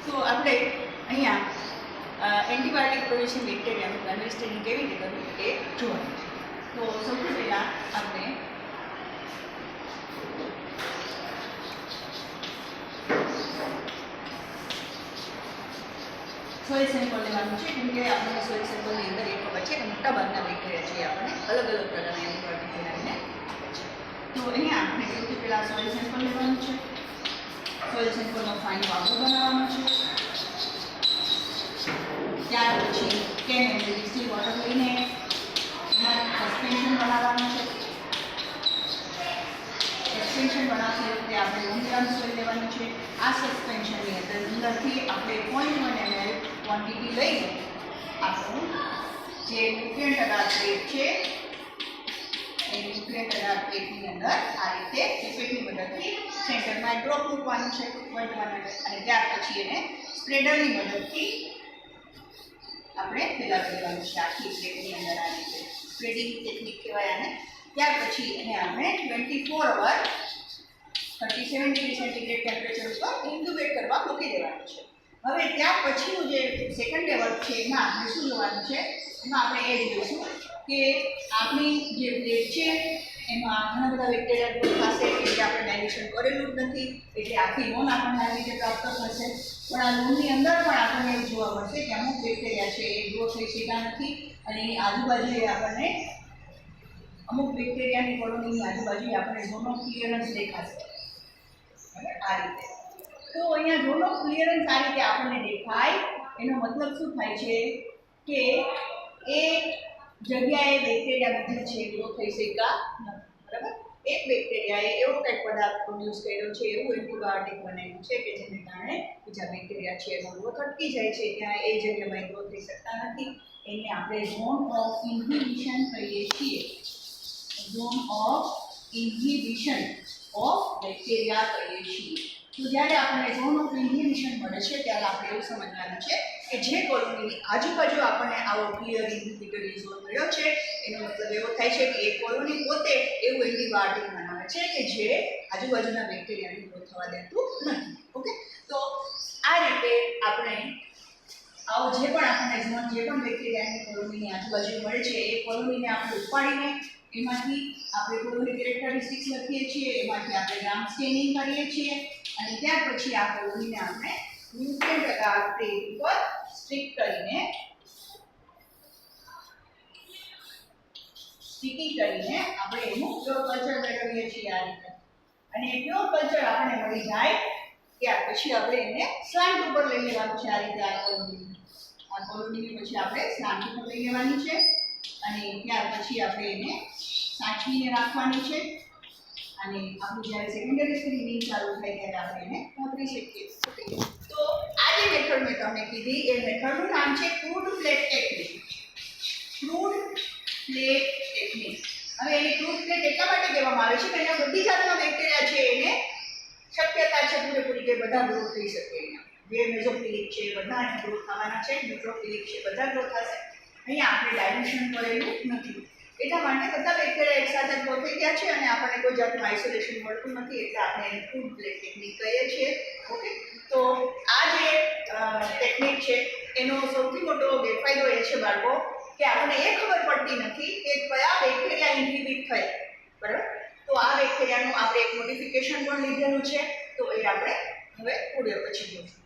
તો આપણે અહીંયા એન્ટીબાયોટિક પ્રોડ્યુસિંગ બેક્ટેરિયાનું અન્ડરસ્ટેન્ડિંગ કેવી રીતે કરવું એ જોવાનું છે. તો સૌથી પહેલાં આપણે સોઇલ સેમ્પલ લેવાનું છે, કેમ કે આપણે સોઇલ સેમ્પલની અંદર એ ખબર છે કે મોટાભાગના બેક્ટેરિયા છે આપણને અલગ અલગ પ્રકારના એન્ટીબાયોટિક બનાવીને આપે છે. તો અહીંયા આપણે સૌથી પહેલાં સોઇલ સેમ્પલ લેવાનું છે. સોઇલ સેમ્પલનો ફાઇન પાવડર બનાવવાનો છે. ત્યાર પછી 10 ml ડિસ્ટિલ વોટર લઈને એમાં સસ્પેન્શન બનાવવાનું છે. સસ્પેન્શન બનાવતી વખતે આપણે 1 ગ્રામ સોઇલ લેવાનું છે. આ સસ્પેન્શનની અંદરથી આપણે 0.1 ml ક્વોન્ટિટી લઈને આપણું જે ન્યુટ્રિયન્ટ આધાર પ્લેટ છે એ ન્યુટ્રિયન્ટ આધાર પ્લેટની અંદર આ રીતે પિપેટની મદદથી સેન્ટરમાં ડ્રોપ મૂકવાનું છે 0.1 ml, અને ત્યાર પછી એને સ્પ્રેડરની મદદથી આપણે ફેલાવી દેવાનું છે આખી પ્લેટની અંદર. આ રીતે સ્પ્રેડિંગ ટેકનિક કહેવાય આને. ત્યાર પછી એને આપણે 24 અવર 37 ડિગ્રી સેન્ટીગ્રેડ ટેમ્પરેચર ઉપર ઇન્ક્યુબેટ કરવા મૂકી દેવાનું છે. હવે ત્યાર પછીનું જે સેકન્ડ લેવલ છે એમાં આપણે શું જોવાનું છે, એમાં આપણે એ જોઈશું કે આપણી જે પ્લેટ છે એમાં ઘણા બધા બેક્ટેરિયા ગ્રોથ થશે, એટલે આપણે ડાયલ્યુશન કરેલું જ નથી, એટલે આખી લોન આપણને આવી રીતે પ્રાપ્ત થશે. પણ આ લોનની અંદર પણ આપણને એવું જોવા મળશે કે અમુક બેક્ટેરિયા છે એ ગ્રો થઈ શકતા નથી, અને એની આજુબાજુ આપણને અમુક બેક્ટેરિયાની કોલોનીની આજુબાજુ આપણને ઝોન ઓફ ક્લિયરન્સ દેખાશે. આ રીતે તો અહીંયા ઝોન ઓફ ક્લિયરન્સ આ રીતે આપણને દેખાય, એનો મતલબ શું થાય છે કે એ જગ્યાએ બેક્ટેરિયા બીજા છે ગ્રો થઈ શકતા નથી. બરાબર, એક બેક્ટેરિયાએ એવો કંઈક પદાર્થ પ્રોડ્યુસ કર્યો છે, એવું એન્ટીબાયોટિક બનાવ્યું છે કે જેને કારણે બીજા બેક્ટેરિયા છે એનો ગ્રોથ અટકી જાય છે, ત્યાં એ જગ્યામાં ગ્રો થઈ શકતા નથી. એને આપણે ઝોન ઓફ ઇન્હિબિશન કહીએ છીએ. ઝોન ઓફ ઇન્હિબિશન ઓફ બેક્ટેરિયા કહીએ છીએ. તો જ્યારે આપણને ઝોન ઓફ ઇન્હિબિશન મળે છે ત્યારે આપણે એવું સમજવાનું છે કે જે કોલોનીની આજુબાજુ આપણને આવો ક્લિયર ઇન્હિબિટરી ઝોન મળ્યો છે, એનો મતલબ એવો થાય છે કે એ કોલોની પોતે એવું એન્ટીબાયોટિક બનાવે છે કે જે આજુબાજુના બેક્ટેરિયાને ગ્રો થવા દેતું નથી. ઓકે, તો આ રીતે આપણે આવો જે પણ આપણને ઝોન જે પણ બેક્ટેરિયાની કોલોનીની આજુબાજુ મળે છે એ કોલોનીને આપણે ઉપાડીને એમાંથી આપણે કોલોની કેરેક્ટરિસ્ટિક્સ લખીએ છીએ, એમાંથી આપણે ગ્રામ સ્ટેનિંગ કરીએ છીએ, અને ત્યાર પછી આ કોલોનીને આપણે ન્યુટ્રિયન્ટ આધાર પ્લેટ ઉપર સ્ટિક કરીને આપણે એનું પ્યોર કલ્ચર મેળવીએ છીએ આ રીતે. અને પ્યોર કલ્ચર આપણને મળી જાય ત્યાર પછી આપણે એને સ્લાન્ટ ઉપર લઈ લેવાનું છે. આ રીતે આ કોલોનીને પછી આપણે સ્લાન્ટ ઉપર લઈ લેવાની છે, અને ત્યાર પછી આપણે એને સાચવીને રાખવાની છે, અને આપણું જ્યારે સેકન્ડરી સ્ક્રીનિંગ ચાલુ થાય ત્યારે આપણે એને વાપરી શકીએ. તો આ જે મેથડ મેં તમને કીધી એ મેથડનું નામ છે crude plate technique. Crude plate technique. હવે એને ક્રૂડ પ્લેટ એટલા માટે કહેવામાં આવે છે કે અહીંયા બધી જાતના બેક્ટેરિયા છે એને શક્યતા છે પૂરેપૂરી કે બધા ગ્રો થઈ શકે. અહીંયા જે મેઝોફિલિક છે બધા ગ્રો થવાના છે, ન્યુટ્રોફિલિક છે બધા ગ્રો થશે. અહીંયા આપણે ડાયલ્યુશન કરેલું નથી, એટલા માટે બધા બેક્ટેરિયા એકસાથે ગ્રો થઈ ગયા છે અને આપણને કોઈ જાતનું આઇસોલેશન મળતું નથી, એટલે આપણે એને ક્રૂડ પ્લેટ ટેકનિક કહીએ છીએ. ઓકે, તો આ જે ટેકનિક છે એનો સૌથી મોટો ગેરફાયદો એ છે બાળકો કે આપણને એ ખબર પડતી નથી કે કયા બેક્ટેરિયા ઇન્હિબિટ થયા. બરાબર, તો આ બેક્ટેરિયાનું આપણે એક મોડિફિકેશન પણ લીધેલું છે, તો એ આપણે હવે પૂરે પછી જોઈશું.